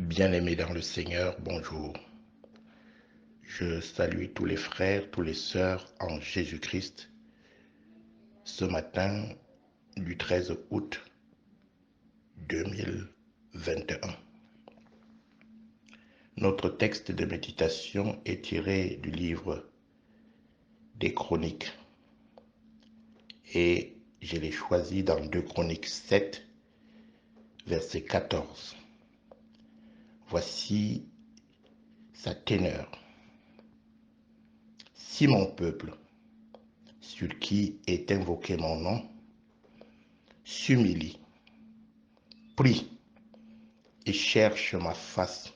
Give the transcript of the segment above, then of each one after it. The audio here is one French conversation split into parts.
Bien-aimés dans le Seigneur, bonjour. Je salue tous les frères, tous les sœurs en Jésus-Christ ce matin du 13 août 2021. Notre texte de méditation est tiré du livre des Chroniques et je l'ai choisi dans 2 Chroniques 7, verset 14. Voici sa teneur. Si mon peuple, sur qui est invoqué mon nom, s'humilie, prie et cherche ma face,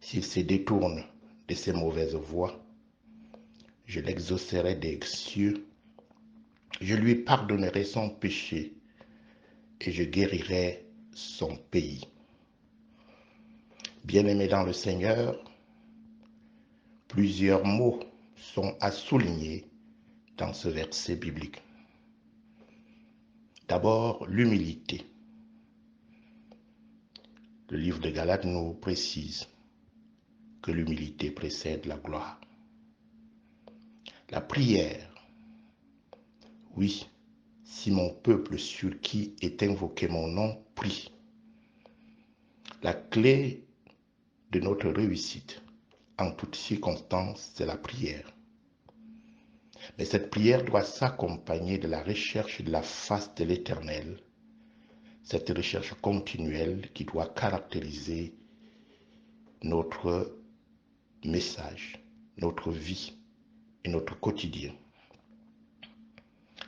s'il se détourne de ses mauvaises voies, je l'exaucerai des cieux, je lui pardonnerai son péché et je guérirai son pays. Bien-aimés dans le Seigneur, plusieurs mots sont à souligner dans ce verset biblique. D'abord, l'humilité. Le livre de Galates nous précise que l'humilité précède la gloire. La prière. Oui, si mon peuple sur qui est invoqué mon nom prie. La clé de notre réussite en toutes circonstances, c'est la prière. Mais cette prière doit s'accompagner de la recherche de la face de l'Éternel, cette recherche continuelle qui doit caractériser notre message, notre vie et notre quotidien.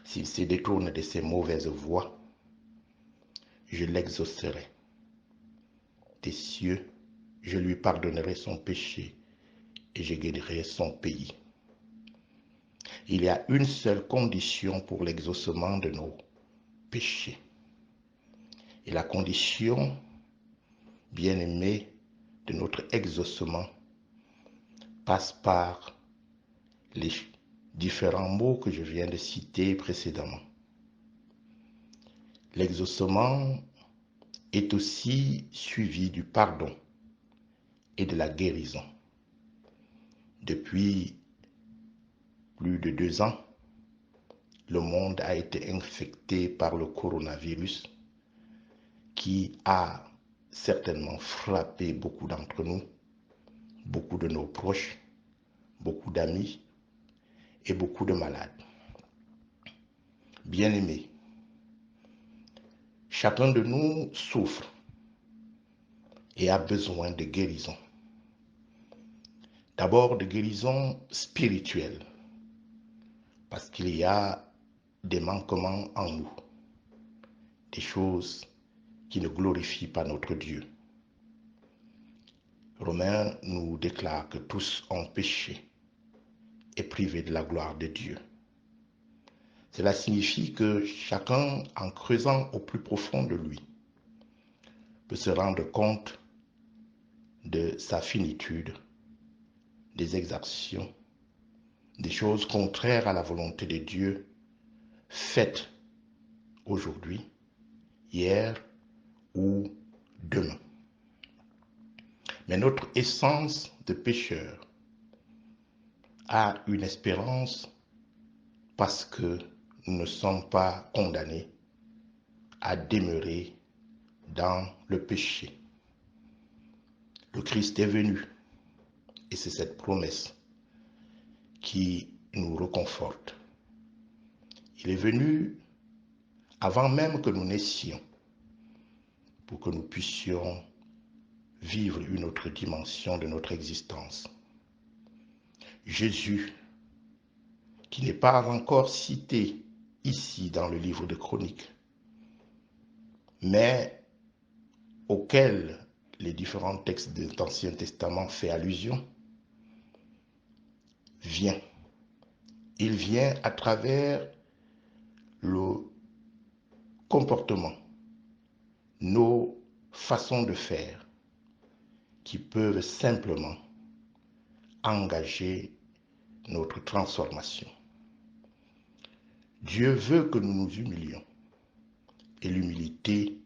S'il se détourne de ses mauvaises voies, je l'exaucerai. Des cieux, je lui pardonnerai son péché et je guérirai son pays. Il y a une seule condition pour l'exaucement de nos péchés. Et la condition, bien-aimée, de notre exaucement passe par les différents mots que je viens de citer précédemment. L'exaucement est aussi suivi du pardon et de la guérison. Depuis plus de 2 ans, le monde a été infecté par le coronavirus qui a certainement frappé beaucoup d'entre nous, beaucoup de nos proches, beaucoup d'amis et beaucoup de malades. Bien-aimés, chacun de nous souffre et a besoin de guérison. D'abord de guérison spirituelle, parce qu'il y a des manquements en nous, des choses qui ne glorifient pas notre Dieu. Romains nous déclare que tous ont péché et privés de la gloire de Dieu. Cela signifie que chacun, en creusant au plus profond de lui, peut se rendre compte de sa finitude, des exactions, des choses contraires à la volonté de Dieu, faites aujourd'hui, hier ou demain. Mais notre essence de pécheur a une espérance parce que nous ne sommes pas condamnés à demeurer dans le péché. Le Christ est venu et c'est cette promesse qui nous réconforte. Il est venu avant même que nous naissions pour que nous puissions vivre une autre dimension de notre existence. Jésus, qui n'est pas encore cité ici dans le livre de Chroniques, mais auquel les différents textes de l'Ancien Testament font allusion, vient. Il vient à travers le comportement, nos façons de faire, qui peuvent simplement engager notre transformation. Dieu veut que nous nous humilions. Et l'humilité,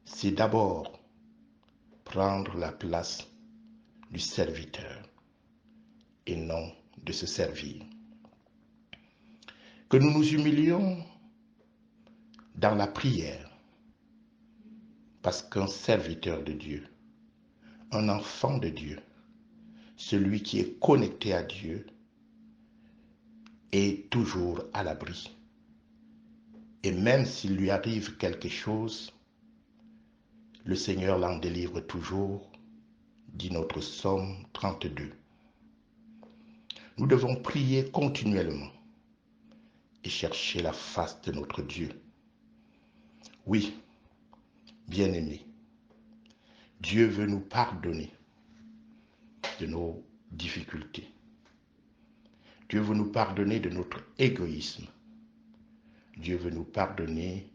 c'est d'abord prendre la place du serviteur et non de se servir. Que nous nous humilions dans la prière, parce qu'un serviteur de Dieu, un enfant de Dieu, celui qui est connecté à Dieu, est toujours à l'abri. Et même s'il lui arrive quelque chose, le Seigneur l'en délivre toujours, dit notre psaume 32. Nous devons prier continuellement et chercher la face de notre Dieu. Oui, bien-aimés, Dieu veut nous pardonner de nos difficultés. Dieu veut nous pardonner de notre égoïsme. Dieu veut nous pardonner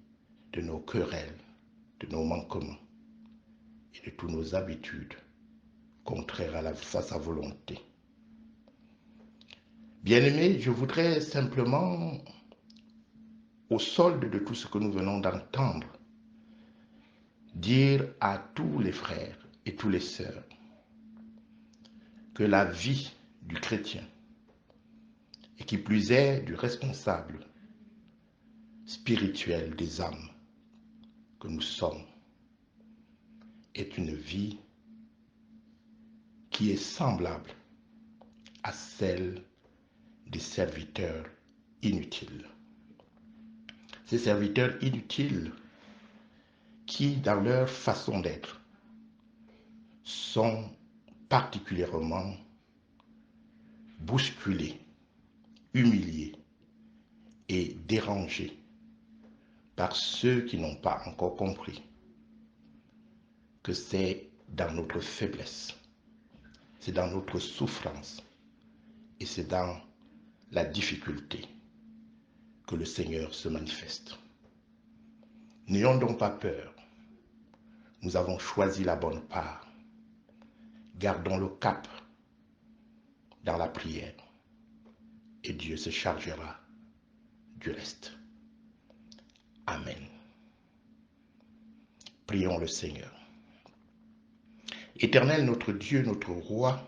de nos querelles, de nos manquements et de toutes nos habitudes contraires à sa volonté. Bien-aimés, je voudrais simplement, au solde de tout ce que nous venons d'entendre, dire à tous les frères et toutes les sœurs que la vie du chrétien, et qui plus est du responsable spirituel des âmes que nous sommes, est une vie qui est semblable à celle des serviteurs inutiles. Ces serviteurs inutiles qui, dans leur façon d'être, sont particulièrement bousculés, humiliés et dérangés par ceux qui n'ont pas encore compris que c'est dans notre faiblesse, c'est dans notre souffrance et c'est dans la difficulté que le Seigneur se manifeste. N'ayons donc pas peur. Nous avons choisi la bonne part. Gardons le cap dans la prière et Dieu se chargera du reste. Amen. Prions le Seigneur. Éternel notre Dieu, notre Roi,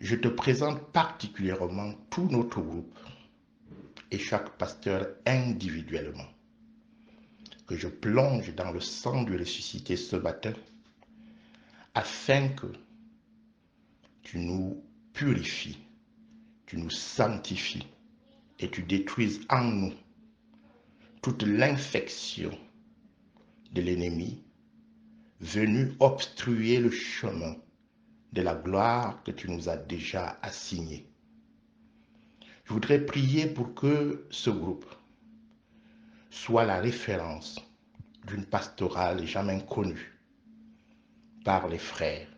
je te présente particulièrement tout notre groupe et chaque pasteur individuellement, que je plonge dans le sang du ressuscité ce matin, afin que tu nous purifies, tu nous sanctifies et tu détruises en nous toute l'infection de l'ennemi venu obstruer le chemin de la gloire que tu nous as déjà assignée. Je voudrais prier pour que ce groupe soit la référence d'une pastorale jamais connue par les frères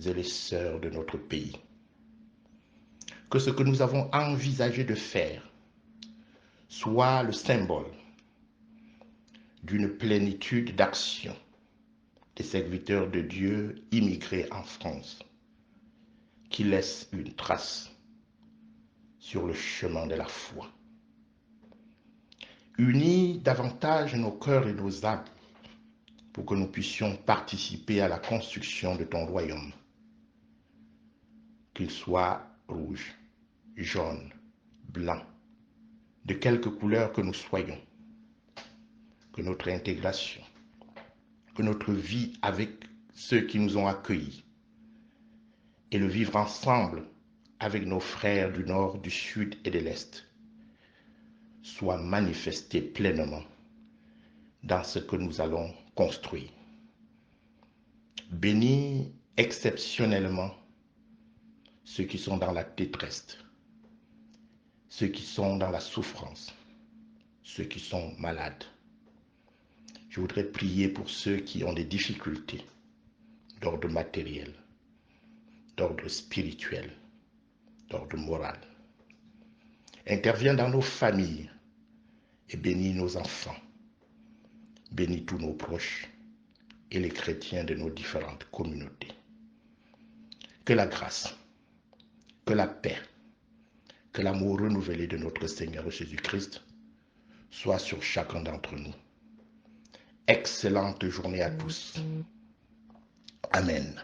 et les sœurs de notre pays. Que ce que nous avons envisagé de faire soit le symbole d'une plénitude d'action des serviteurs de Dieu immigrés en France, qui laissent une trace sur le chemin de la foi. Unis davantage nos cœurs et nos âmes pour que nous puissions participer à la construction de ton royaume, qu'il soit rouge, jaune, blanc, de quelque couleur que nous soyons, que notre intégration, que notre vie avec ceux qui nous ont accueillis et le vivre ensemble avec nos frères du nord, du sud et de l'est soit manifesté pleinement dans ce que nous allons construire. Bénis exceptionnellement ceux qui sont dans la détresse, ceux qui sont dans la souffrance, ceux qui sont malades. Je voudrais prier pour ceux qui ont des difficultés d'ordre matériel, d'ordre spirituel, d'ordre moral. Interviens dans nos familles et bénis nos enfants. Bénis tous nos proches et les chrétiens de nos différentes communautés. Que la grâce, que la paix, que l'amour renouvelé de notre Seigneur Jésus-Christ soit sur chacun d'entre nous. Excellente journée à tous. Amen.